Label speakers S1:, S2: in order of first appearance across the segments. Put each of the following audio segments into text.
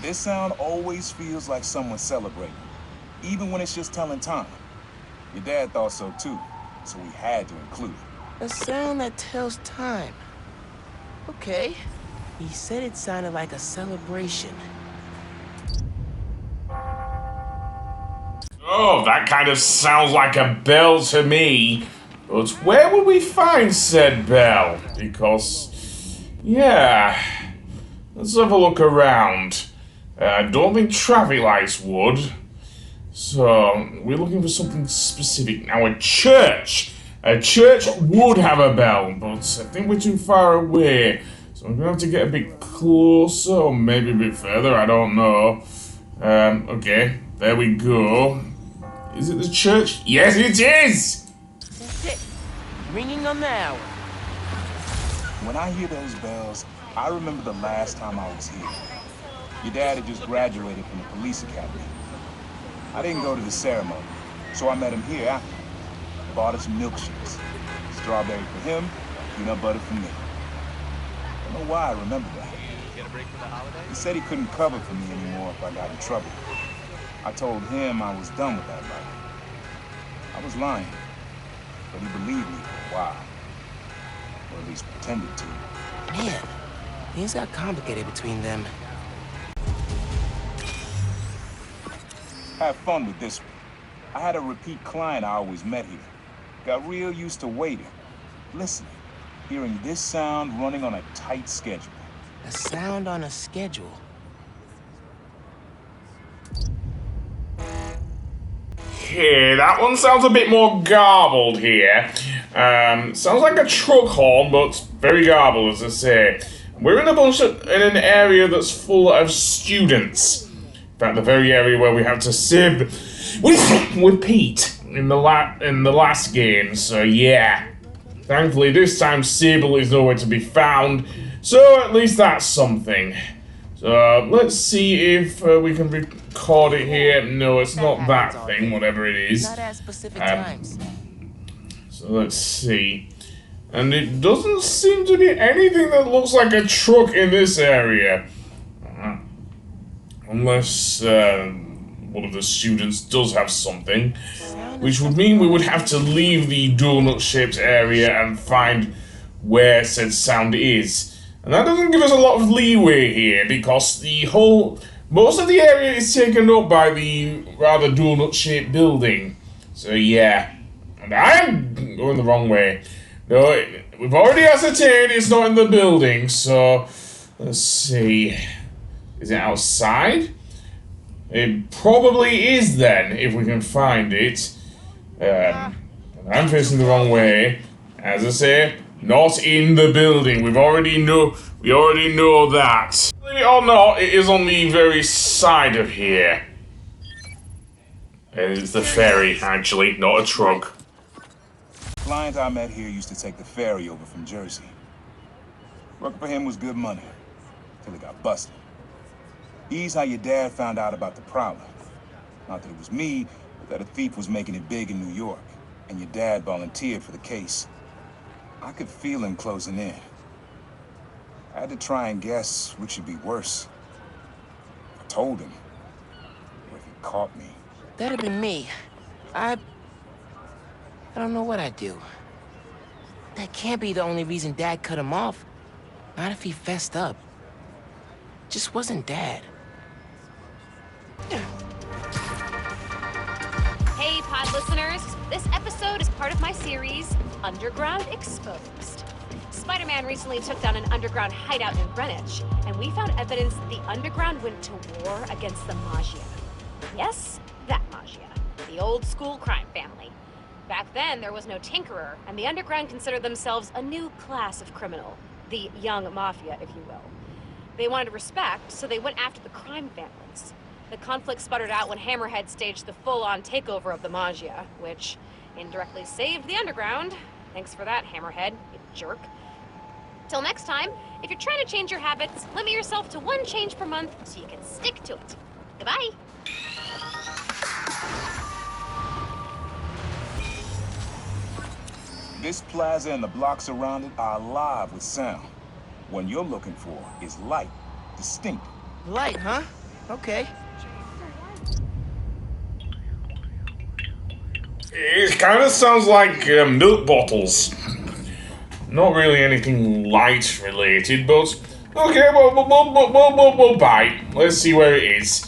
S1: This sound always feels like someone celebrating, even when it's just telling time. Your dad thought so too, so we had to include it.
S2: A sound that tells time. Okay. He said it sounded like a celebration.
S3: Oh, that kind of sounds like a bell to me. But where would we find said bell? Because, yeah, let's have a look around. I don't think traffic lights would. So, we're looking for something specific. Now, a church! A church would have a bell, but I think we're too far away. So I'm gonna have to get a bit closer, or maybe a bit further, I don't know. Okay, there we go. Is it the church? Yes, it is!
S2: That's it. Ringing on the hour.
S1: When I hear those bells, I remember the last time I was here. Your dad had just graduated from the police academy. I didn't go to the ceremony, so I met him here after. Bought us some milkshakes. Strawberry for him, peanut butter for me. I don't know why I remember that. He said he couldn't cover for me anymore if I got in trouble. I told him I was done with that life. I was lying, but he believed me for a while. Or at least pretended to.
S2: Man, things got complicated between them.
S1: Have fun with this one. I had a repeat client I always met here. Got real used to waiting, listening, hearing this sound running on a tight schedule.
S2: A sound on a schedule.
S3: Okay, that one sounds a bit more garbled here. Sounds like a truck horn, but very garbled, as I say. We're in in an area that's full of students. In fact, the very area where we have to sib with Pete in the last game. So yeah, thankfully this time Sable is nowhere to be found. So at least that's something. So let's see if we can record it here. No, it's not that thing, whatever it is.
S2: Not at specific times.
S3: So let's see. And it doesn't seem to be anything that looks like a truck in this area. Unless one of the students does have something. Which would mean we would have to leave the donut-shaped area and find where said sound is. And that doesn't give us a lot of leeway here, because most of the area is taken up by the rather donut-shaped building. So yeah. And I am going the wrong way. No, we've already ascertained it's not in the building, so let's see. Is it outside? It probably is then, if we can find it. I'm facing the wrong way. As I say, not in the building. We already know that. Believe it or not, it is on the very side of here. It's the ferry, actually, not a truck.
S1: Client I met here used to take the ferry over from Jersey. Working for him was good money, till he got busted. He's how your dad found out about the Prowler. Not that it was me, but that a thief was making it big in New York, and your dad volunteered for the case. I could feel him closing in. I had to try and guess which should be worse. I told him, or if he caught me.
S2: That'd be me. I don't know what I'd do. That can't be the only reason Dad cut him off. Not if he fessed up. Just wasn't Dad.
S4: Hey, pod listeners. This episode is part of my series, Underground Exposed. Spider-Man recently took down an underground hideout in Greenwich, and we found evidence that the underground went to war against the Maggia. Yes, that Maggia. The old school crime family. Back then, there was no tinkerer, and the underground considered themselves a new class of criminal. The young mafia, if you will. They wanted respect, so they went after the crime families. The conflict sputtered out when Hammerhead staged the full-on takeover of the Maggia, which indirectly saved the underground. Thanks for that, Hammerhead, you jerk. Till next time, if you're trying to change your habits, limit yourself to 1 change per month so you can stick to it. Goodbye.
S1: This plaza and the blocks around it are alive with sound. What you're looking for is light, distinct.
S2: Light, huh? Okay.
S3: It kind of sounds like milk bottles. Not really anything light related, but okay, we'll bite. Let's see where it is.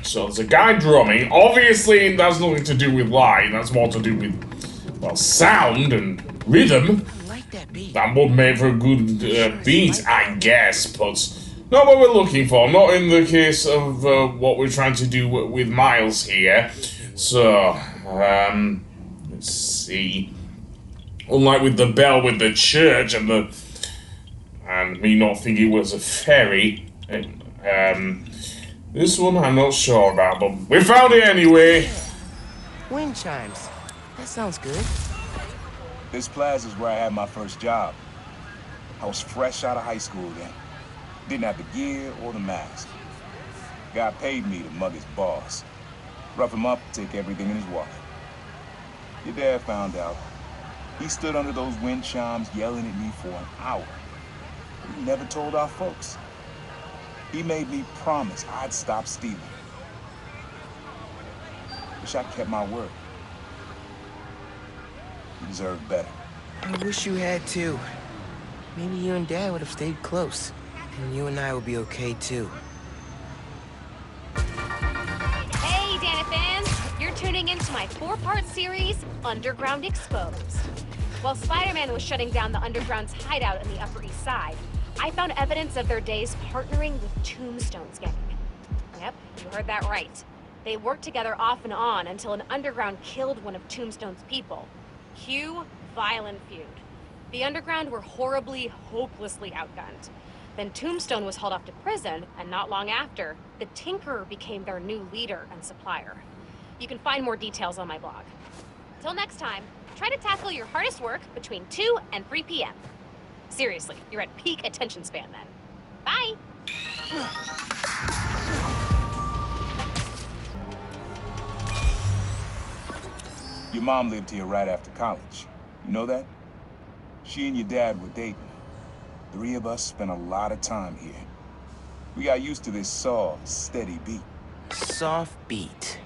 S3: So there's a guy drumming. Obviously, that's nothing to do with light. That's more to do with, well, sound and rhythm.
S2: I like that beat.
S3: That would make for a good beat, I guess, but not what we're looking for. Not in the case of what we're trying to do with Miles here. So, let's see. Unlike with the bell with the church and me not thinking it was a ferry, this one I'm not sure about, but we found it anyway.
S2: Wind chimes. That sounds good.
S1: This plaza is where I had my first job. I was fresh out of high school then. Didn't have the gear or the mask. Guy paid me to mug his boss. Rough him up, take everything in his wallet. Your dad found out. He stood under those wind chimes yelling at me for an hour. He never told our folks. He made me promise I'd stop stealing. Wish I kept my word. You deserve better.
S2: I wish you had too. Maybe you and Dad would have stayed close. And you and I would be okay too.
S4: Hey, Dana fans! You're tuning into my 4-part series, Underground Exposed. While Spider-Man was shutting down the Underground's hideout in the Upper East Side, I found evidence of their days partnering with Tombstone's gang. Yep, you heard that right. They worked together off and on until an Underground killed one of Tombstone's people. Cue violent feud. The Underground were horribly, hopelessly outgunned. Then Tombstone was hauled off to prison, and not long after, the Tinkerer became their new leader and supplier. You can find more details on my blog. Till next time, try to tackle your hardest work between 2 and 3 p.m. Seriously, you're at peak attention span then. Bye!
S1: Your mom lived here right after college. You know that? She and your dad were dating. 3 of us spent a lot of time here. We got used to this soft, steady beat.
S2: Soft beat.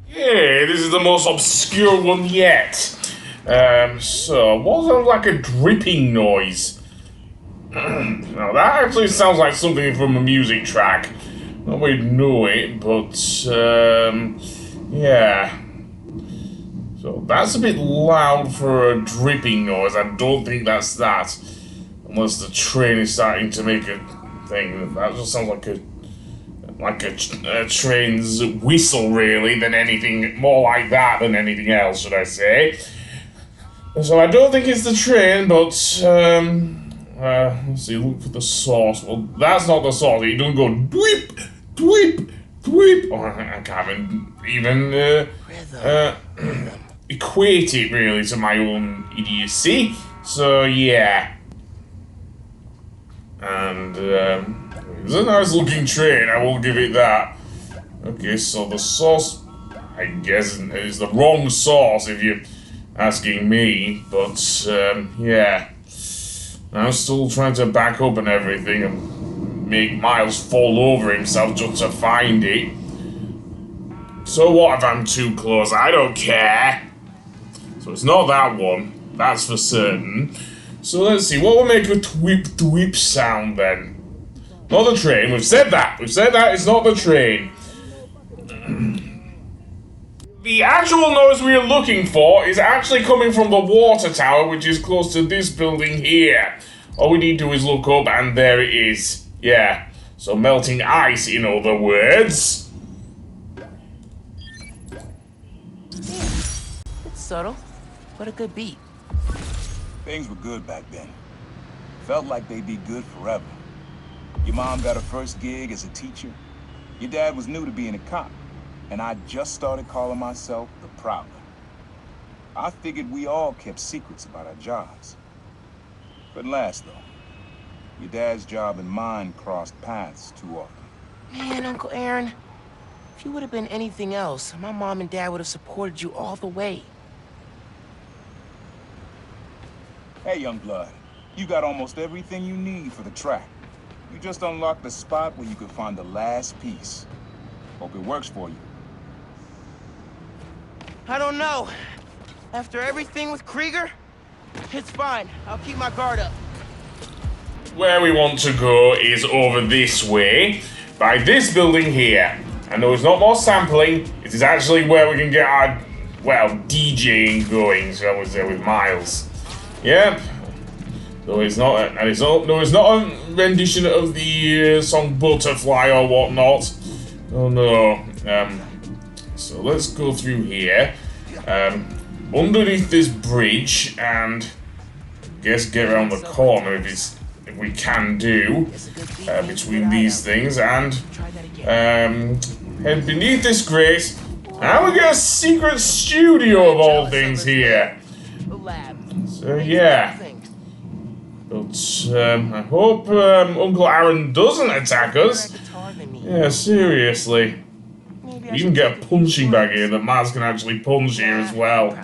S3: Yeah, this is the most obscure one yet. So, what sounds like a dripping noise? Now, that actually sounds like something from a music track. Nobody know it, but, yeah. So, that's a bit loud for a dripping noise. I don't think that's that. Unless the train is starting to make a thing. That just sounds like a train's whistle, really, than anything, more like that than anything else, should I say. So I don't think it's the train, but, let's see, look for the source. Well, that's not the source. It doesn't go dweep, dweep, dweep. Oh, I can't even equate it, really, to my own idiocy. So, yeah. And, it's a nice looking train, I will give it that. Okay, so the source, I guess, is the wrong source if you're asking me, but, yeah. I'm still trying to back up and everything and make Miles fall over himself just to find it. So what if I'm too close? I don't care. So it's not that one, that's for certain. So let's see, what will make a tweep sound then? Not the train, we've said that it's not the train. The actual noise we are looking for is actually coming from the water tower, which is close to this building here. All we need to do is look up and there it is. Yeah, so melting ice in other words.
S2: It's subtle, but a good beat.
S1: Things were good back then. Felt like they'd be good forever. Your mom got her first gig as a teacher. Your dad was new to being a cop. And I just started calling myself the Prowler. I figured we all kept secrets about our jobs. Couldn't last, though. Your dad's job and mine crossed paths too often.
S2: Man, Uncle Aaron, if you would have been anything else, my mom and dad would have supported you all the way.
S1: Hey, young blood. You got almost everything you need for the track. You just unlocked the spot where you can find the last piece. Hope it works for you.
S2: I don't know. After everything with Krieger, it's fine. I'll keep my guard up.
S3: Where we want to go is over this way, by this building here. And there is not more sampling, it is actually where we can get our, well, DJing going, shall we say, with Miles. Yep. Though it's not, and it's not, no, it's not a rendition of the song Butterfly or whatnot. Oh no. So let's go through here, underneath this bridge, and I guess get around the corner if we can do, between these things, and head beneath this grate, and we get a secret studio of all things here. So yeah. But I hope Uncle Aaron doesn't attack us. Yeah, seriously. We even get a punching bag here that Maz can actually punch here as well.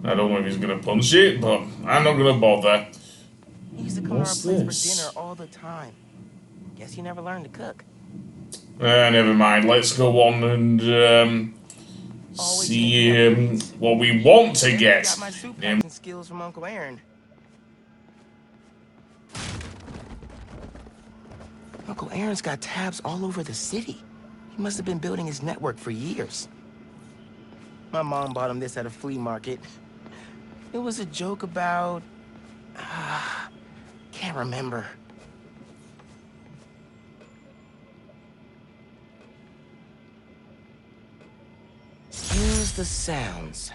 S3: I don't know if he's gonna punch it, but I'm not gonna bother.
S2: He used to come to our place for dinner all the time. Guess he never learned to cook.
S3: Never mind. Let's go on and see what we want to get.
S2: Got my soup packing skills from Uncle Aaron. Uncle Aaron's got tabs all over the city. He must have been building his network for years. My mom bought him this at a flea market. It was a joke about... can't remember. Use the sounds.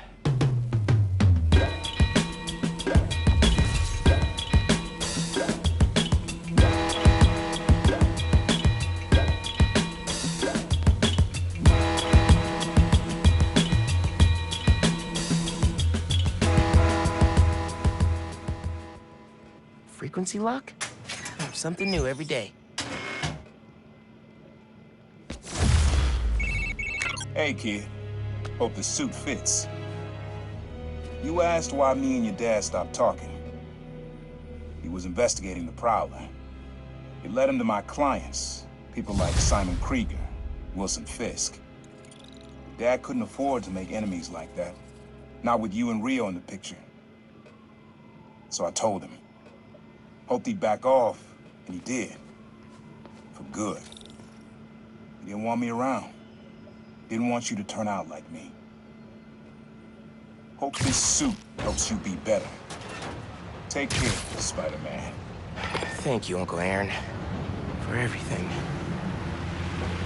S2: Frequency lock? Something new every day.
S1: Hey, kid. Hope the suit fits. You asked why me and your dad stopped talking. He was investigating the Prowler. It led him to my clients, people like Simon Krieger, Wilson Fisk. Dad couldn't afford to make enemies like that. Not with you and Rio in the picture. So I told him. Hoped he'd back off, and he did. For good. He didn't want me around. Didn't want you to turn out like me. Hope this suit helps you be better. Take care, Spider-Man.
S2: Thank you, Uncle Aaron, for everything.